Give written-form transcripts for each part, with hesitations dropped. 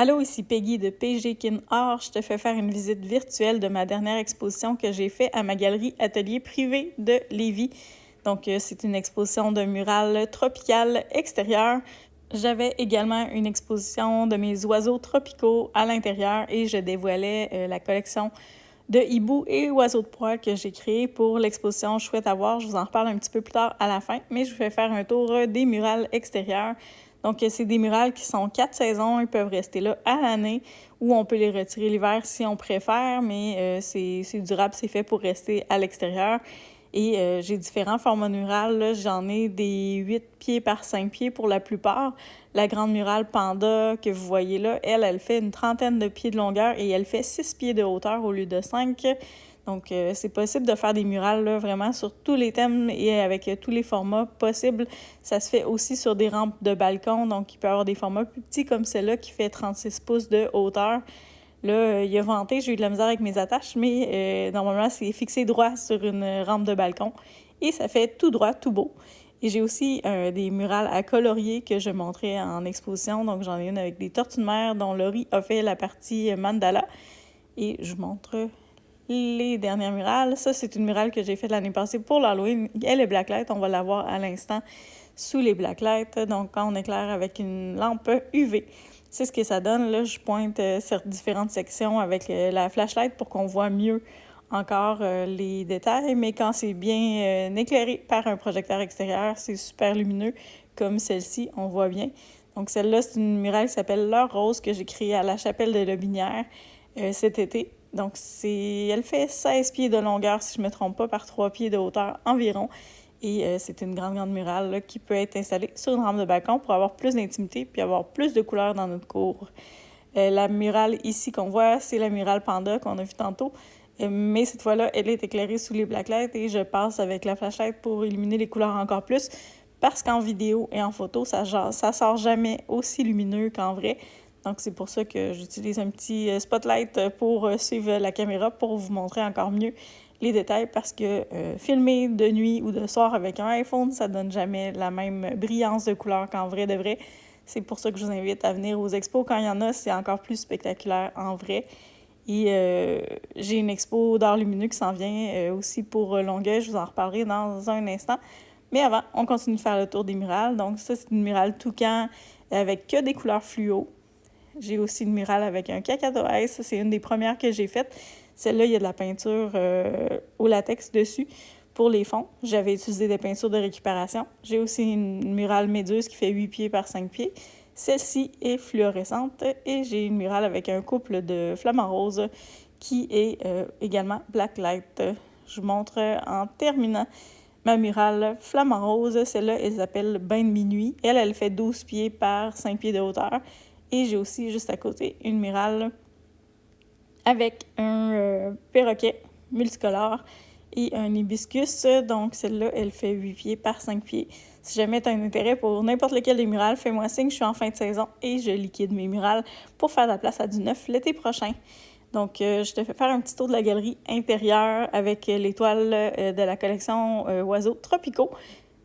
Allô, ici Peggy de PG Kin Art. Je te fais faire une visite virtuelle de ma dernière exposition que j'ai faite à ma galerie Atelier Privé de Lévis. Donc, c'est une exposition de murales tropicales extérieures. J'avais également une exposition de mes oiseaux tropicaux à l'intérieur et je dévoilais la collection de hiboux et oiseaux de proie que j'ai créée pour l'exposition Chouette à voir. Je vous en reparle un petit peu plus tard à la fin, mais je vais faire un tour des murales extérieures. Donc, c'est des murales qui sont 4 saisons. Ils peuvent rester là à l'année ou on peut les retirer l'hiver si on préfère, mais c'est durable, c'est fait pour rester à l'extérieur. Et j'ai différents formats murales. J'en ai des 8 pieds par 5 pieds pour la plupart. La grande murale Panda que vous voyez là, elle fait une trentaine de pieds de longueur et elle fait 6 pieds de hauteur au lieu de 5. Donc, c'est possible de faire des murales là, vraiment sur tous les thèmes et avec tous les formats possibles. Ça se fait aussi sur des rampes de balcon. Donc, il peut y avoir des formats plus petits comme celle-là qui fait 36 pouces de hauteur. Là, il a vanté, j'ai eu de la misère avec mes attaches, mais normalement, c'est fixé droit sur une rampe de balcon. Et ça fait tout droit, tout beau. Et j'ai aussi des murales à colorier que je montrais en exposition. Donc, j'en ai une avec des tortues de mer dont Laurie a fait la partie mandala. Et je vous montre les dernières murales. Ça, c'est une murale que j'ai faite l'année passée pour l'Halloween. Elle est blacklight, on va la voir à l'instant sous les blacklights. Donc, quand on éclaire avec une lampe UV. C'est ce que ça donne. Là, je pointe différentes sections avec la flashlight pour qu'on voit mieux encore les détails. Mais quand c'est bien éclairé par un projecteur extérieur, c'est super lumineux. Comme celle-ci, on voit bien. Donc, celle-là, c'est une murale qui s'appelle L'Heure Rose que j'ai créée à la chapelle de Lobinière cet été. Donc, elle fait 16 pieds de longueur, si je ne me trompe pas, par 3 pieds de hauteur environ. Et c'est une grande murale là, qui peut être installée sur une rampe de balcon pour avoir plus d'intimité puis avoir plus de couleurs dans notre cour. La murale ici qu'on voit, c'est la murale Panda qu'on a vue tantôt. Mais cette fois-là, elle est éclairée sous les blacklights et je passe avec la flashlight pour illuminer les couleurs encore plus parce qu'en vidéo et en photo, ça sort jamais aussi lumineux qu'en vrai. Donc, c'est pour ça que j'utilise un petit spotlight pour suivre la caméra pour vous montrer encore mieux les détails parce que filmer de nuit ou de soir avec un iPhone, ça donne jamais la même brillance de couleur qu'en vrai de vrai. C'est pour ça que je vous invite à venir aux expos. Quand il y en a, c'est encore plus spectaculaire en vrai. Et j'ai une expo d'art lumineux qui s'en vient aussi pour Longueuil. Je vous en reparlerai dans un instant. Mais avant, on continue de faire le tour des murales. Donc ça, c'est une murale toucan avec que des couleurs fluo. J'ai aussi une murale avec un cacao ice. Ça, c'est une des premières que j'ai faites. Celle-là, il y a de la peinture au latex dessus pour les fonds. J'avais utilisé des peintures de récupération. J'ai aussi une murale méduse qui fait 8 pieds par 5 pieds. Celle-ci est fluorescente et j'ai une murale avec un couple de flamants roses qui est également blacklight. Je vous montre en terminant ma murale flamant rose. Celle-là, elle s'appelle Bain de minuit. Elle fait 12 pieds par 5 pieds de hauteur. Et j'ai aussi juste à côté une murale avec un perroquet multicolore et un hibiscus. Donc, celle-là, elle fait 8 pieds par 5 pieds. Si jamais tu as un intérêt pour n'importe lequel des murales, fais-moi signe, je suis en fin de saison et je liquide mes murales pour faire de la place à du neuf l'été prochain. Donc, je te fais faire un petit tour de la galerie intérieure avec les toiles de la collection Oiseaux tropicaux.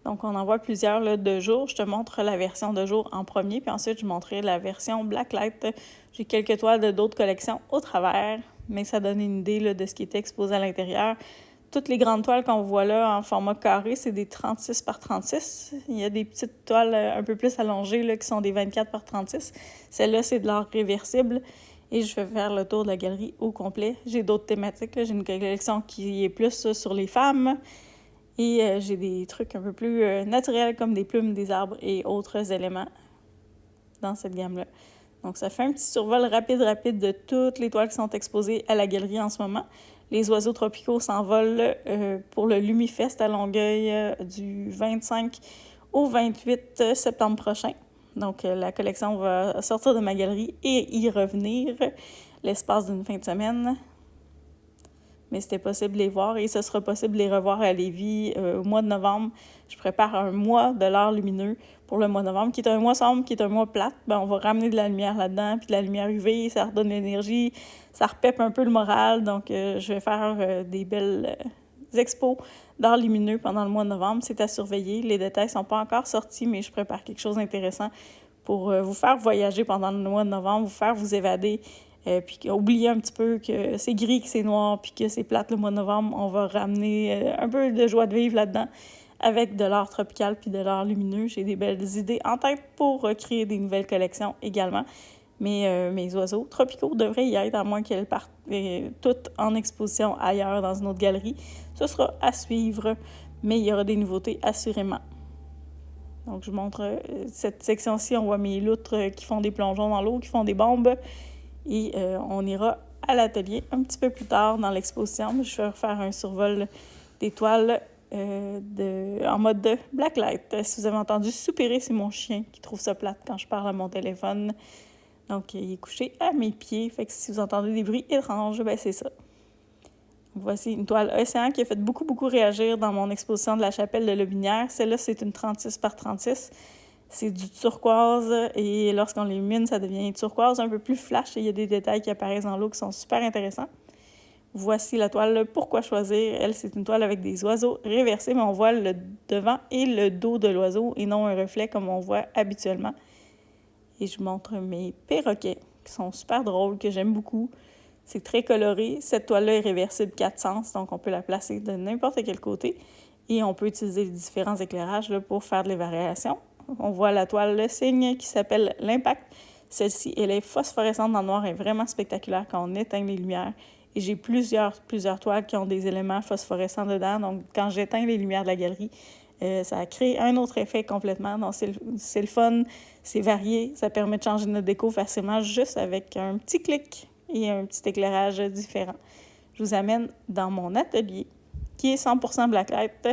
Donc, on en voit plusieurs là, de jour. Je te montre la version de jour en premier, puis ensuite, je montrerai la version Blacklight. J'ai quelques toiles de d'autres collections au travers, mais ça donne une idée là, de ce qui est exposé à l'intérieur. Toutes les grandes toiles qu'on voit là en format carré, c'est des 36 par 36. Il y a des petites toiles un peu plus allongées là, qui sont des 24 par 36. Celle-là, c'est de l'art réversible. Et je vais faire le tour de la galerie au complet. J'ai d'autres thématiques. Là. J'ai une collection qui est plus sur les femmes. Et j'ai des trucs un peu plus naturels comme des plumes, des arbres et autres éléments dans cette gamme-là. Donc, ça fait un petit survol rapide de toutes les toiles qui sont exposées à la galerie en ce moment. Les oiseaux tropicaux s'envolent pour le Lumifest à Longueuil du 25 au 28 septembre prochain. Donc, la collection va sortir de ma galerie et y revenir l'espace d'une fin de semaine. Mais c'était possible de les voir et ce sera possible de les revoir à Lévis au mois de novembre. Je prépare un mois de l'art lumineux pour le mois de novembre, qui est un mois sombre, qui est un mois plate. Ben, on va ramener de la lumière là-dedans, puis de la lumière UV, ça redonne l'énergie, ça repèpe un peu le moral. Donc, je vais faire des belles expos d'art lumineux pendant le mois de novembre. C'est à surveiller. Les détails ne sont pas encore sortis, mais je prépare quelque chose d'intéressant pour vous faire voyager pendant le mois de novembre, vous faire vous évader, puis oublier un petit peu que c'est gris, que c'est noir, puis que c'est plate le mois de novembre. On va ramener un peu de joie de vivre là-dedans avec de l'art tropical puis de l'art lumineux. J'ai des belles idées en tête pour créer des nouvelles collections également. Mais mes oiseaux tropicaux devraient y être, à moins qu'elles partent toutes en exposition ailleurs dans une autre galerie. Ce sera à suivre, mais il y aura des nouveautés assurément. Donc, je montre cette section-ci. On voit mes loutres qui font des plongeons dans l'eau, qui font des bombes. Et on ira à l'atelier un petit peu plus tard dans l'exposition. Je vais refaire un survol des toiles en mode de blacklight. Si vous avez entendu soupirer, c'est mon chien qui trouve ça plate quand je parle à mon téléphone. Donc, il est couché à mes pieds. Fait que si vous entendez des bruits étranges, ben c'est ça. Voici une toile océan qui a fait beaucoup, beaucoup réagir dans mon exposition de la chapelle de Lobinière. Celle-là, c'est une 36 par 36. C'est du turquoise et lorsqu'on l'illumine, ça devient turquoise un peu plus flash et il y a des détails qui apparaissent dans l'eau qui sont super intéressants. Voici la toile Pourquoi choisir. Elle, c'est une toile avec des oiseaux réversés, mais on voit le devant et le dos de l'oiseau et non un reflet comme on voit habituellement. Et je vous montre mes perroquets qui sont super drôles, que j'aime beaucoup. C'est très coloré. Cette toile-là est réversible 4 sens, donc on peut la placer de n'importe quel côté. Et on peut utiliser les différents éclairages là, pour faire des variations. On voit la toile Le Cygne qui s'appelle l'Impact. Celle-ci, elle est phosphorescente dans le noir, elle est vraiment spectaculaire quand on éteint les lumières. Et j'ai plusieurs toiles qui ont des éléments phosphorescents dedans. Donc, quand j'éteins les lumières de la galerie, ça crée un autre effet complètement. Donc, c'est le fun, c'est varié. Ça permet de changer notre déco facilement juste avec un petit clic et un petit éclairage différent. Je vous amène dans mon atelier qui est 100% blacklight.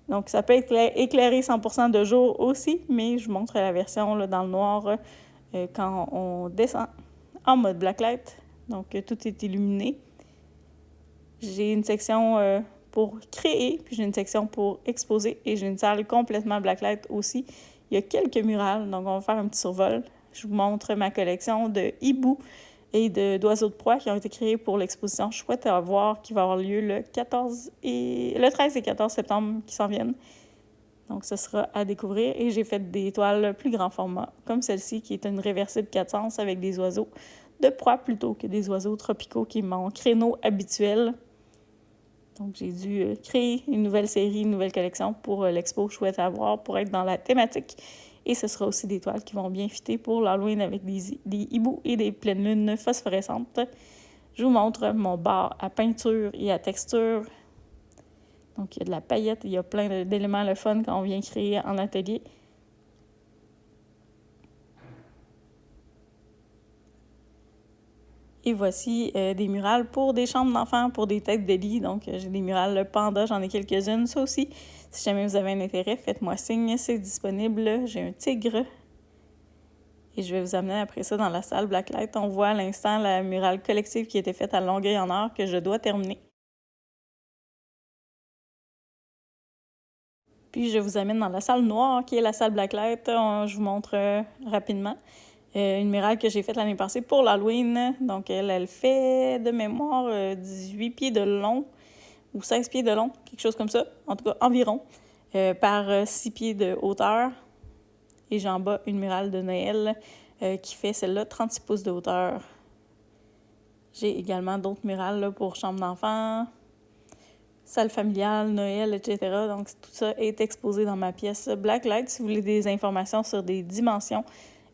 Donc, ça peut être éclairé 100% de jour aussi, mais je vous montre la version là, dans le noir quand on descend en mode blacklight. Donc, tout est illuminé. J'ai une section pour créer, puis j'ai une section pour exposer et j'ai une salle complètement blacklight aussi. Il y a quelques murales, donc on va faire un petit survol. Je vous montre ma collection de hiboux et d'oiseaux de proie qui ont été créés pour l'exposition Chouette à voir qui va avoir lieu le 13 et 14 septembre qui s'en viennent. Donc, ce sera à découvrir. Et j'ai fait des toiles plus grand format, comme celle-ci qui est une réversible 4 sens avec des oiseaux de proie plutôt que des oiseaux tropicaux qui est mon créneau habituel. Donc, j'ai dû créer une nouvelle série, une nouvelle collection pour l'expo Chouette à voir pour être dans la thématique. Et ce sera aussi des toiles qui vont bien fitter pour l'Halloween avec des hiboux et des pleines lunes phosphorescentes. Je vous montre mon bar à peinture et à texture. Donc, il y a de la paillette, il y a plein d'éléments le fun quand on vient créer en atelier. Et voici des murales pour des chambres d'enfants, pour des têtes de lit. Donc, j'ai des murales panda, j'en ai quelques-unes. Ça aussi, si jamais vous avez un intérêt, faites-moi signe, c'est disponible. J'ai un tigre. Et je vais vous amener après ça dans la salle Blacklight. On voit à l'instant la murale collective qui a été faite à Longueuil-en-Or que je dois terminer. Puis, je vous amène dans la salle noire qui est la salle Blacklight. Je vous montre rapidement. Une murale que j'ai faite l'année passée pour l'Halloween. Donc, elle fait de mémoire 18 pieds de long ou 16 pieds de long, quelque chose comme ça, en tout cas environ, par 6 pieds de hauteur. Et j'en bas une murale de Noël qui fait celle-là 36 pouces de hauteur. J'ai également d'autres murales là, pour chambre d'enfants, salle familiale, Noël, etc. Donc, tout ça est exposé dans ma pièce Blacklight. Si vous voulez des informations sur des dimensions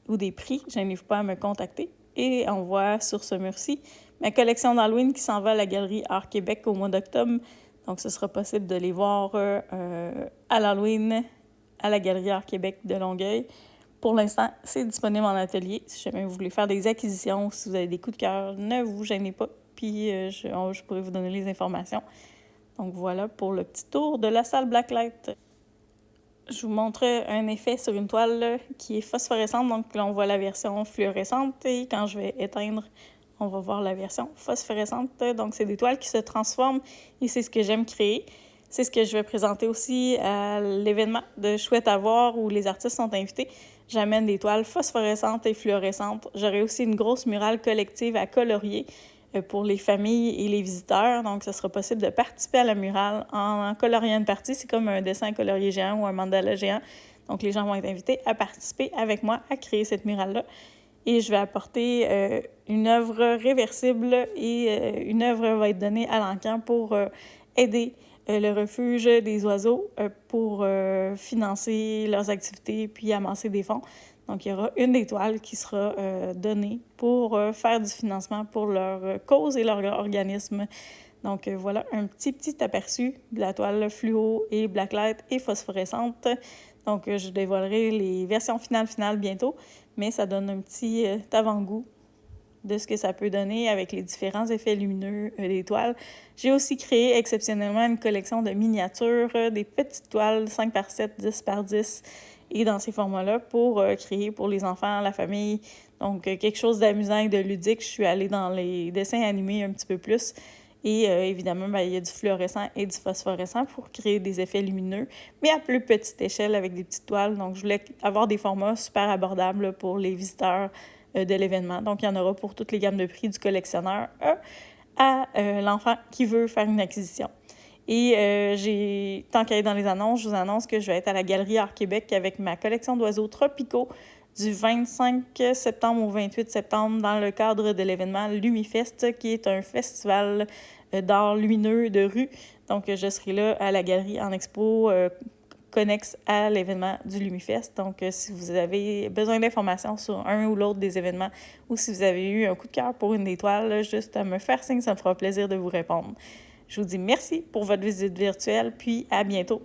ou des prix, je n'arrive pas à me contacter. Et on voit sur ce mur-ci ma collection d'Halloween qui s'en va à la Galerie Art Québec au mois d'octobre. Donc, ce sera possible de les voir à l'Halloween à la Galerie Art Québec de Longueuil. Pour l'instant, c'est disponible en atelier. Si jamais vous voulez faire des acquisitions, si vous avez des coups de cœur, ne vous gênez pas. Puis, je pourrais vous donner les informations. Donc, voilà pour le petit tour de la salle Blacklight. Je vous montre un effet sur une toile qui est phosphorescente. Donc, là, on voit la version fluorescente et quand je vais éteindre, on va voir la version phosphorescente. Donc, c'est des toiles qui se transforment et c'est ce que j'aime créer. C'est ce que je vais présenter aussi à l'événement de Chouette à voir où les artistes sont invités. J'amène des toiles phosphorescentes et fluorescentes. J'aurai aussi une grosse murale collective à colorier pour les familles et les visiteurs. Donc, ce sera possible de participer à la murale en coloriant une partie. C'est comme un dessin colorié géant ou un mandala géant. Donc, les gens vont être invités à participer avec moi à créer cette murale-là. Et je vais apporter une œuvre réversible et une œuvre va être donnée à l'encan pour aider le refuge des oiseaux pour financer leurs activités puis amasser des fonds. Donc, il y aura une des toiles qui sera donnée pour faire du financement pour leur cause et leur organisme. Donc, voilà un petit aperçu de la toile fluo et blacklight et phosphorescente. Donc, je dévoilerai les versions finales bientôt, mais ça donne un petit avant-goût de ce que ça peut donner avec les différents effets lumineux des toiles. J'ai aussi créé exceptionnellement une collection de miniatures, des petites toiles 5 par 7, 10 par 10 et dans ces formats-là pour créer pour les enfants, la famille. Donc, quelque chose d'amusant et de ludique. Je suis allée dans les dessins animés un petit peu plus. Et évidemment, il y a du fluorescent et du phosphorescent pour créer des effets lumineux, mais à plus petite échelle avec des petites toiles. Donc, je voulais avoir des formats super abordables pour les visiteurs de l'événement. Donc, il y en aura pour toutes les gammes de prix du collectionneur à l'enfant qui veut faire une acquisition. Et tant qu'à être dans les annonces, je vous annonce que je vais être à la Galerie Art Québec avec ma collection d'oiseaux tropicaux du 25 septembre au 28 septembre dans le cadre de l'événement Lumifest, qui est un festival d'art lumineux de rue. Donc, je serai là à la galerie en expo connexe à l'événement du Lumifest. Donc, si vous avez besoin d'informations sur un ou l'autre des événements ou si vous avez eu un coup de cœur pour une des toiles, juste à me faire signe, ça me fera plaisir de vous répondre. Je vous dis merci pour votre visite virtuelle, puis à bientôt.